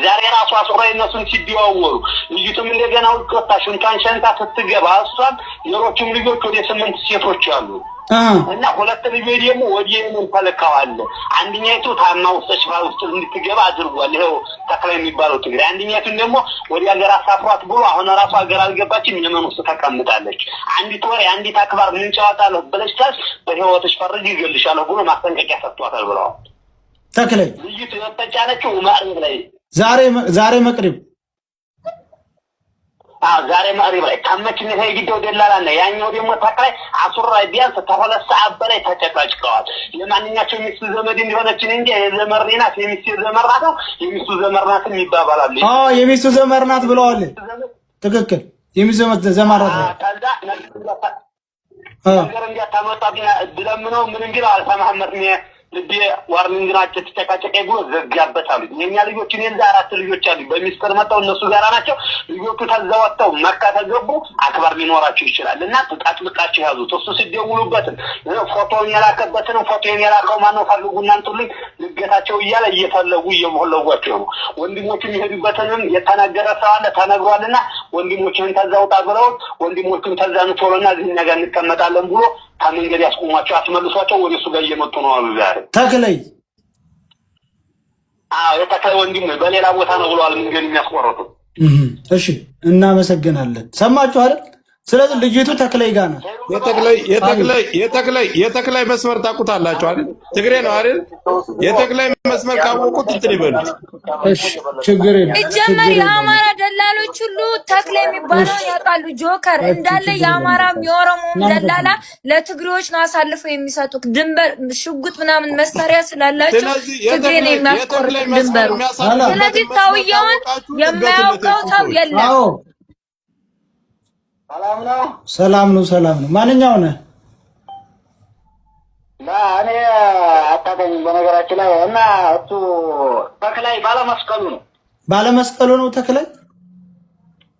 ዛሬ ራሱ አስቆራይ እነሱን ሲዲዋወሩ ልጅቱም እንደገና ወጣ ሽንታን ሸንታ ስትገባ እሷም ሌሎችም ልጆች ወደ 8 ሴቶች አሉ እና ሁለት ልጆች ደግሞ ወዲየውን ተለካዋል አንደኛይቱ ታማ ውስጥ ውስጥ እንድትገባ አድርጓል ይሄው ተክላይ የሚባለው ትግሬ አንደኛይቱን ደግሞ ወዲ ሀገር አሳፍሯት ብሎ አሁን ራሱ ሀገር አልገባችም የመን ውስጥ ተቀምጣለች አንዲት ወሬ አንዲት አክባር ምን ጫወታለሁ ብለሽታስ በህይወትሽ ፈርጅ ይገልሻለሁ ብሎ ማስጠንቀቂያ ሰጥቷታል ብለዋል ተክላይ ልጅቱ የተጫነችው ማዕረግ ላይ ዛሬ መቅሪብ ዛሬ ማዕረግ ላይ ታመችን የሄደው ደላላና ያኛው ደግሞ ተክላይ አሱራ ቢያንስ ተሁለት ሰዓት በላይ ተጨቃጭቀዋል ለማንኛቸው ሚስት ዘመድ እንደሆነች እንጂ የዘመርናት የሚስት ዘመርናት የሚስቱ ዘመርናት ይባባላል የሚስቱ ዘመርናት ብለዋል ትክክል የሚስቱ ዘመርናት ነገር እንዲያታመጣብኝ እድለምነው ምን እንግዲህ አልሰማህም ልቤ ዋርኒንግ ናቸው ተጨቃጨቀ ብሎ ዘጋበታል የኛ ልጆች እኔን ዛራት ልጆች አሉ በሚስጥር መጣው እነሱ ጋራ ናቸው ልጆቹ ተዛወጣው መካ ተገቡ አክባር ሊኖራቸው ይችላል እና ተጣጥልቃቸው ያዙት እሱ ሲደውሉበት ፎቶውን ያላከበትን ፎቶውን ያላከው ማነው ፈልጉና እንጥልኝ ልገታቸው እያለ እየፈለጉ እየሞለጓቸው ነው ወንድሞቹ የሚሄዱበትንም የተናገረ ሰው አለ ተነግሯልና ወንድሞቹን ተዛውጣ ብለው ወንድሞቹን ተዛንቶልና እዚህ ነገር እንቀመጣለን ብሎ ታመንገድ ያስቆማቸው አስመልሷቸው ወደሱ ጋር እየመጡ ነው አሉ ዛሬ ተክላይ የተክላይ ወንድም በሌላ ቦታ ነው ብለዋል መንገድ የሚያስቆርጡ እሺ እናመሰግናለን ሰማችሁ አይደል ስለዚህ ልጅቱ ተክላይ ጋር ነው የተክላይ መስመር ታውቁታላችሁ አይደል ትግሬ ነው አይደል የተክላይ መስመር ካወቁት እንትን ይበሉት እሺ ችግር የለም እጀመር የአማራ ደላሎች ሁሉ ተክላይ የሚባለው ያውቃሉ ጆከር እንዳለ የአማራ የኦሮሞ ደላላ ለትግሬዎች ነው አሳልፈው የሚሰጡት ድንበር ሽጉጥ ምናምን መሳሪያ ስላላቸው ትግሬ ነው የሚያስቆርጥ ድንበሩ ስለዚህ ታውየውን የማያውቀው ታው የለም ሰላም ነው ማንኛው ነህ እኔ አጣጣኝ በነገራችን ላይ እና እሱ ተክላይ ባለመስቀሉ ነው ተክላይ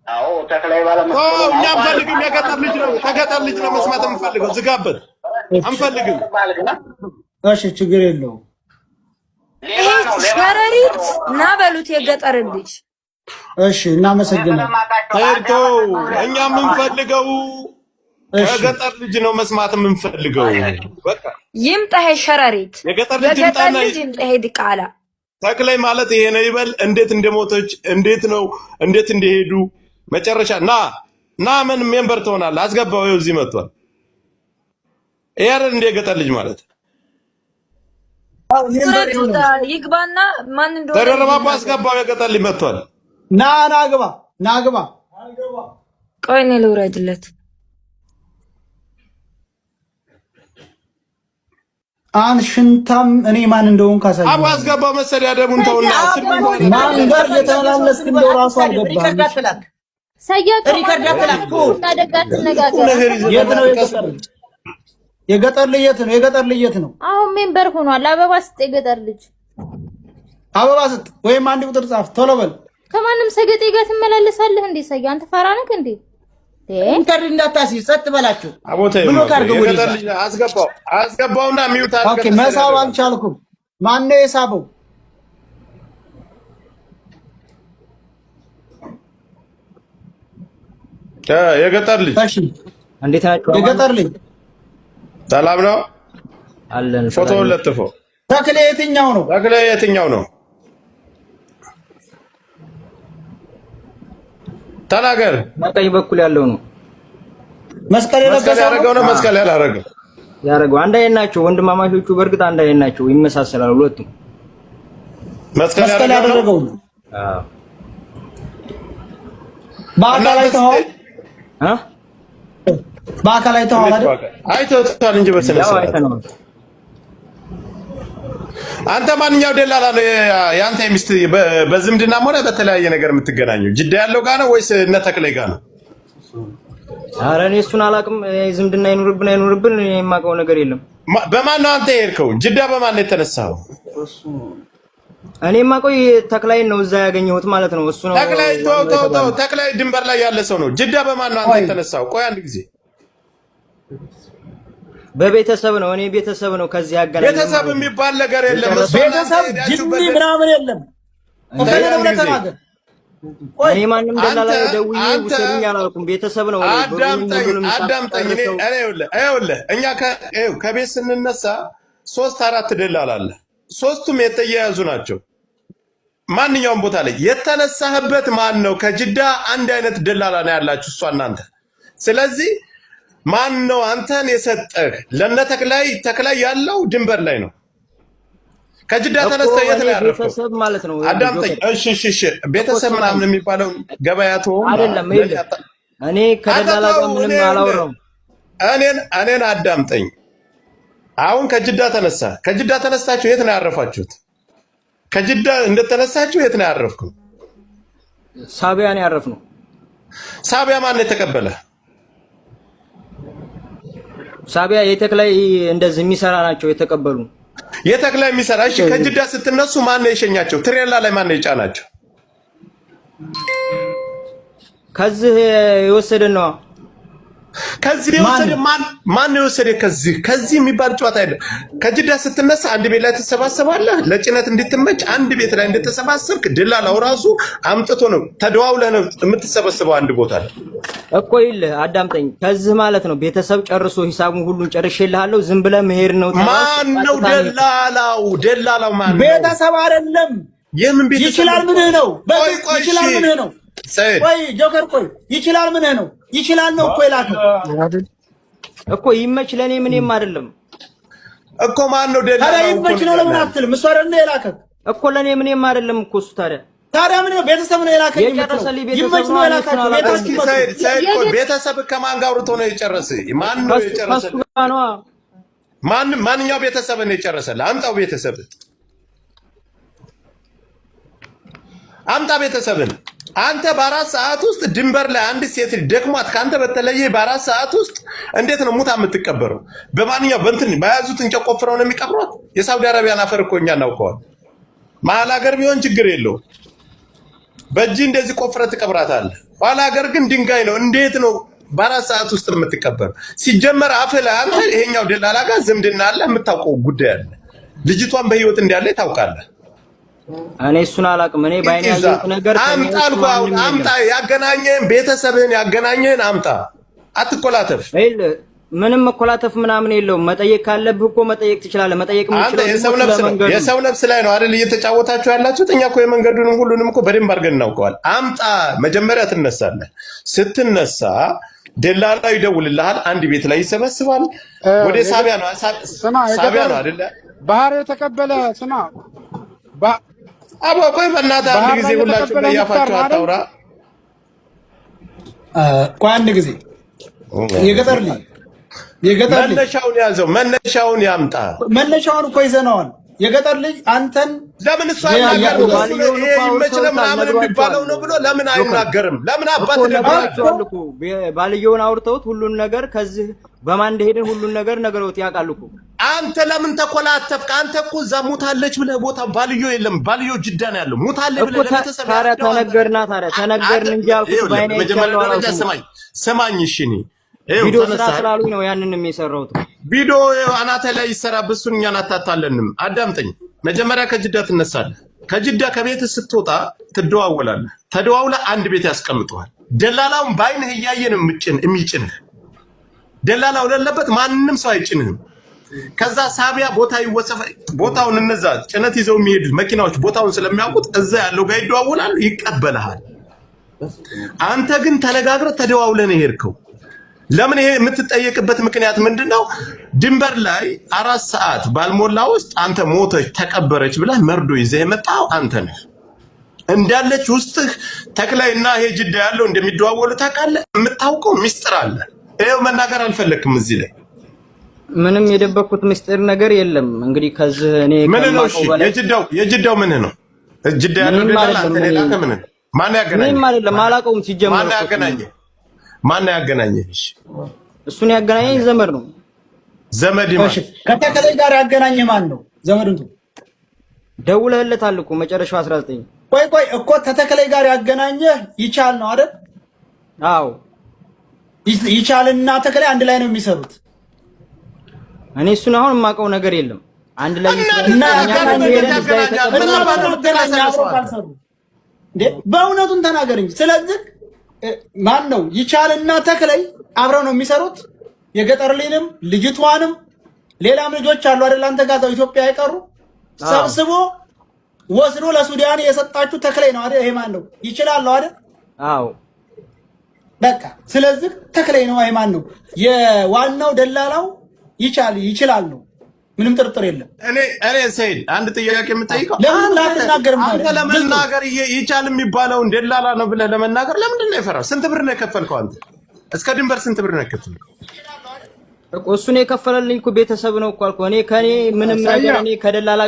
አዎ ተክላይ ባለመስቀሉ እኛም ፈልግም የገጠር ልጅ ነው መስማት የምፈልገው ዝጋበት አንፈልግም እሺ ችግር የለውም ሸረሪት ና በሉት የገጠር ልጅ እሺ እናመሰግናለን ታይቶ እኛ የምንፈልገው የገጠር ልጅ ነው መስማት የምንፈልገው በቃ ይምጣ ሸረሪት የገጠር ልጅ ይምጣ ዲቃላ ተክላይ ማለት ይሄ ነው ይበል እንዴት እንደሞተች እንዴት እንደሄዱ መጨረሻ ና ምን ሜምበር ትሆናለህ አስገባው ይኸው እዚህ መጥቷል ይሄ እንደ የገጠር ልጅ ማለት ይግባና ማን እንደሆነ ተደረባባ አስገባው የገጠር ልጅ መጥቷል ናግባ ቆይ ነው ልውረድለት አንሽንታም እኔ ማን እንደሆን ካሳይ አባ አስገባው መሰል ያደሙን ተውና ማን ጋር የተላለስክ እንደው ራሱ አልገባም ሰያት ሪከርድ አጥላኩ ታደጋት ነገር የገጠር ልጅ የት ነው አሁን ሜምበር ሆኗል አበባ ስጥ የገጠር ልጅ አበባ ስጥ ወይም አንድ ቁጥር ጻፍ ቶሎ በል ከማንም ሰገጤ ጋር ትመላለሳለህ እንዴ ሰያ አንተ ፈራ ነህ እንዴ ኢንተርኔት እንዳታሲ ጸጥ በላችሁ ብሎ ካርገው አስገባውና ሚውት አድርገው ኦኬ መሳብ አልቻልኩም ማን ነው የሳበው የገጠር ልጅ እሺ እንዴት ናችሁ የገጠር ልጅ ሰላም ነው አለን ፎቶውን ለጥፈው ተክሌ የትኛው ነው ተናገር በቀኝ በኩል ያለው ነው መስቀል ያደረገው ነው መስቀል ያደረገው አንድ አይነት ናቸው ወንድማማቾቹ በእርግጥ አንድ አይነት ናቸው ይመሳሰላሉ ሁለቱም መስቀል ያደረገው ነው አዎ በአካል አይተኸዋል እንጂ በስለሰለ አንተ ማንኛው ደላላ ነው ያንተ ሚስት በዝምድናም ሆነ በተለያየ ነገር የምትገናኙ ጅዳ ያለው ጋር ነው ወይስ እነ ተክላይ ጋር ነው ኧረ እኔ እሱን አላውቅም ዝምድና አይኖርብን እኔ የማውቀው ነገር የለም በማን ነው አንተ የሄድከው ጅዳ በማን ነው የተነሳው እኔ የማውቀው ተክላይ ነው እዛ ያገኘሁት ማለት ነው እሱ ነው ተክላይ ድንበር ላይ ያለ ሰው ነው ጅዳ በማን ነው አንተ የተነሳው ቆይ አንድ ጊዜ በቤተሰብ ነው እኔ ቤተሰብ ነው ከዚህ ያገናኘው ቤተሰብ የሚባል ነገር የለም ቤተሰብ ጅኒ ምናምን የለም እኔ ማንም ደላላ ደውዬ ውሰዱኝ አላልኩም። ቤተሰብ ነው። አዳምጠኝ። እኛ ከቤት ስንነሳ 3-4 ደላላ አለ። ሶስቱም የተያያዙ ናቸው። ማንኛውም ቦታ ላይ የተነሳህበት ማን ነው? ከጅዳ አንድ አይነት ደላላ ነው ያላችሁ እሷ እናንተ። ስለዚህ ማን ነው አንተን የሰጠህ? ለነ ተክላይ ያለው ድንበር ላይ ነው። ከጅዳ ተነስተህ የት ላይ ያረፈው? ቤተሰብ ማለት ነው። አዳምጠኝ። እሺ ቤተሰብ ምናምን የሚባለው ገበያቶ አይደለም። እኔ ከደላላ ጋር ምንም አላወራሁም። እኔን አዳምጠኝ። አሁን ከጅዳ ተነስታችሁ የት ነው ያረፋችሁት? ከጅዳ እንደተነሳችሁ የት ነው ያረፍኩ? ሳቢያ ነው ያረፍነው። ሳቢያ ማን ነው የተቀበለ? ሳቢያ የተክላይ እንደዚህ የሚሰራ ናቸው የተቀበሉ። የተክላይ የሚሰራ እሺ። ከጅዳ ስትነሱ ማን ነው የሸኛቸው? ትሬላ ላይ ማን ነው የጫናቸው? ከዚህ የወሰደ ነው። ከዚህ የወሰደ ማን ነው የወሰደ? ከዚህ የሚባል ጨዋታ አይደለም። ከጅዳ ስትነሳ አንድ ቤት ላይ ተሰባሰባለህ። ለጭነት እንድትመች አንድ ቤት ላይ እንደተሰባሰብክ ደላላው ራሱ አምጥቶ ነው ተደዋውለህ ነው የምትሰበስበው አንድ ቦታ ላይ እኮ። ይልህ አዳምጠኝ። ከዚህ ማለት ነው ቤተሰብ ጨርሶ ሂሳቡን ሁሉን ጨርሼልሃለሁ። ዝም ብለህ መሄድ ነው። ማን ነው ደላላው? ደላላው ማን ነው? ቤተሰብ አይደለም። የምን ቤተሰብ? ይችላል ምንህ ነው? ይችላል ምንህ ነው? ቆይ ጆከር ቆይ ይችላል ምንህ ነው? ይችላል ነው እኮ የላከው እኮ። ይመች ለኔ ምንም አይደለም እኮ። ማን ነው ደላላው? ታዲያ ይመች ነው ለምን አትልም? እሱ አይደለም የላከው እኮ። ለኔ ምንም አይደለም እኮ እሱ። ታዲያ ምን ነው? ቤተሰብ ነው የላከው። ይመች ነው የላከው። ቤተሰብ ከማን ጋር አውርቶ ነው የጨረሰ? ማን ነው የጨረሰ? ማንኛው ቤተሰብ ነው የጨረሰልህ? አምጣው ቤተሰብ፣ አምጣ ቤተሰብን። አንተ በ4 ሰዓት ውስጥ ድንበር ላይ አንድ ሴት ደክሟት ካንተ በተለየ በ4 ሰዓት ውስጥ እንዴት ነው ሙታ የምትቀበረው? በማንኛው በእንትን በያዙት እንጨት ቆፍረው ነው የሚቀብሯት? የሳውዲ አረቢያን አፈር እኮ እኛ እናውቀዋል። መሀል ሀገር ቢሆን ችግር የለውም። በእጅ እንደዚህ ቆፍረህ ትቀብራታለህ። ኋላ ሀገር ግን ድንጋይ ነው። እንዴት ነው በ4 ሰዓት ውስጥ የምትቀበረው? ሲጀመር አፍ ላይ አንተ ይሄኛው ደላላ ጋር ዝምድና አለ፣ የምታውቀው ጉዳይ አለ። ልጅቷን በህይወት እንዳለ ታውቃለህ። እኔ እሱን አላውቅም። እኔ ባይኔ ያየሁት ነገር አምጣ፣ ያገናኘህን ቤተሰብህን ያገናኘህን አምጣ። አትኮላተፍ። ምንም መኮላተፍ ምናምን የለውም። መጠየቅ ካለብህ እኮ መጠየቅ ትችላለህ። መጠየቅ የምትችለው የሰው ነፍስ ላይ ነው አይደል እየተጫወታችሁ ያላችሁት? እኛ እኮ የመንገዱንም ሁሉንም እኮ በደንብ አድርገን እናውቀዋል። አምጣ። መጀመሪያ ትነሳለህ። ስትነሳ ደላላው ይደውልልሃል። አንድ ቤት ላይ ይሰበስባል። ወደ ሳቢያ ነው አይደለ? ባህር የተቀበለ ስማ አቦ ቆይ በእናትህ አንድ ጊዜ ሁላችሁ በያፋችሁ አታውራ። ቆይ አንድ ጊዜ የገጠር ልጅ መነሻውን ያዘው፣ መነሻውን ያምጣ። መነሻውን እኮ ይዘነዋል። የገጠር ልጅ አንተን ለምን እሱ አይናገርም? ይመችለ ምናምን የሚባለው ነው ብሎ ለምን አይናገርም? ለምን አባት ነግራቸዋል እኮ ባልየውን አውርተውት ሁሉን ነገር ከዚህ በማን እንደሄድን ሁሉን ነገር ነገሮት ያውቃሉ እኮ። አንተ ለምን ተኮላተፍክ? አንተ እኮ እዛ ሞታለች ብለህ ቦታ ባልዮ የለም፣ ባልዮ ጅዳ ነው ያለው። ሞታለች ብለህ ለቤተሰብ ታዲያ ተነገርን እንጂ አልኩት። ባይኔ መጀመሪያ ደረጃ ስማኝ እሺ። ቪዲዮ ስራ ስላሉኝ ነው ያንንም የሰራሁት። ቪዲዮ አናተ ላይ ይሰራ ብሱን እኛን አታታለንም። አዳምጠኝ። መጀመሪያ ከጅዳ ትነሳለህ። ከጅዳ ከቤት ስትወጣ ትደዋወላለህ። ተደዋውላ አንድ ቤት ያስቀምጠዋል። ደላላውን ባይንህ እያየን የሚጭንህ ደላላው ለለበት ማንንም ሰው አይጭንህም። ከዛ ሳቢያ ቦታ ይወሰፈ ቦታውን እነዛ ጭነት ይዘው የሚሄዱት መኪናዎች ቦታውን ስለሚያውቁት እዛ ያለው ጋር ይደዋወላሉ፣ ይቀበልሃል። አንተ ግን ተነጋግረህ ተደዋውለህ ነው የሄድከው። ለምን? ይሄ የምትጠየቅበት ምክንያት ምንድነው? ድንበር ላይ 4 ሰዓት ባልሞላ ውስጥ አንተ ሞተች ተቀበረች ብለህ መርዶ ይዘህ የመጣው አንተ ነህ። እንዳለች ውስጥህ ተክላይና ይሄ ጅዳ ያለው እንደሚደዋወሉ ታውቃለህ። የምታውቀው ሚስጥር አለ። ይሄው መናገር አልፈለክም። እዚህ ላይ ምንም የደበኩት ሚስጥር ነገር የለም። እንግዲህ ከዚህ እኔ ምን ነው? እሺ የጅዳው ምን ነው? ጅዳ ያለው ደላላ አንተ ሌላ ከምን ማን ያገናኘ? ምንም አይደለም። አላውቀውም ሲጀመር። ማን ያገናኘ? ማን ያገናኘሽ? እሱን ያገናኘኝ ዘመድ ነው። ዘመድ ማለት ከተከለ ጋር ያገናኘ ማን ነው? ዘመድንቱ ደውለህለታል እኮ መጨረሻው 19። ቆይ እኮ ከተከለ ጋር ያገናኘ ይቻል ነው አይደል? አዎ ይቻልና ተከለ አንድ ላይ ነው የሚሰሩት። እኔ እሱን አሁን የማውቀው ነገር የለም። አንድ ላይ በእውነቱን ተናገር እንጂ። ስለዚህ ማን ነው ይቻልና ተክለይ አብረው ነው የሚሰሩት። የገጠር ልጅንም ልጅቷንም ሌላም ልጆች አሉ አይደል? አንተ ጋዛው ኢትዮጵያ አይቀሩ ሰብስቦ ወስዶ ለሱዳን የሰጣችሁ ተክለይ ነው አይደል? ይሄ ማን ነው ይችላል አይደል? አዎ በቃ ስለዚህ ተክለይ ነው። ይሄ ማን ነው የዋናው ደላላው ይችላል ነው። ምንም ጥርጥር የለም። እኔ ሰይድ አንድ ጥያቄ የምጠይቀው ለምን አትናገርም? አንተ ለመናገር ይቻል የሚባለውን ደላላ ነው ብለህ ለመናገር ለምንድን ነው የፈራው? ስንት ብር ነው የከፈልከው አንተ? እስከ ድንበር ስንት ብር ነው የከፈልከው? እሱን የከፈለልኝ እኮ ቤተሰብ ነው እኮ አልኩህ። እኔ ከኔ ምንም ነገር እኔ ከደላላ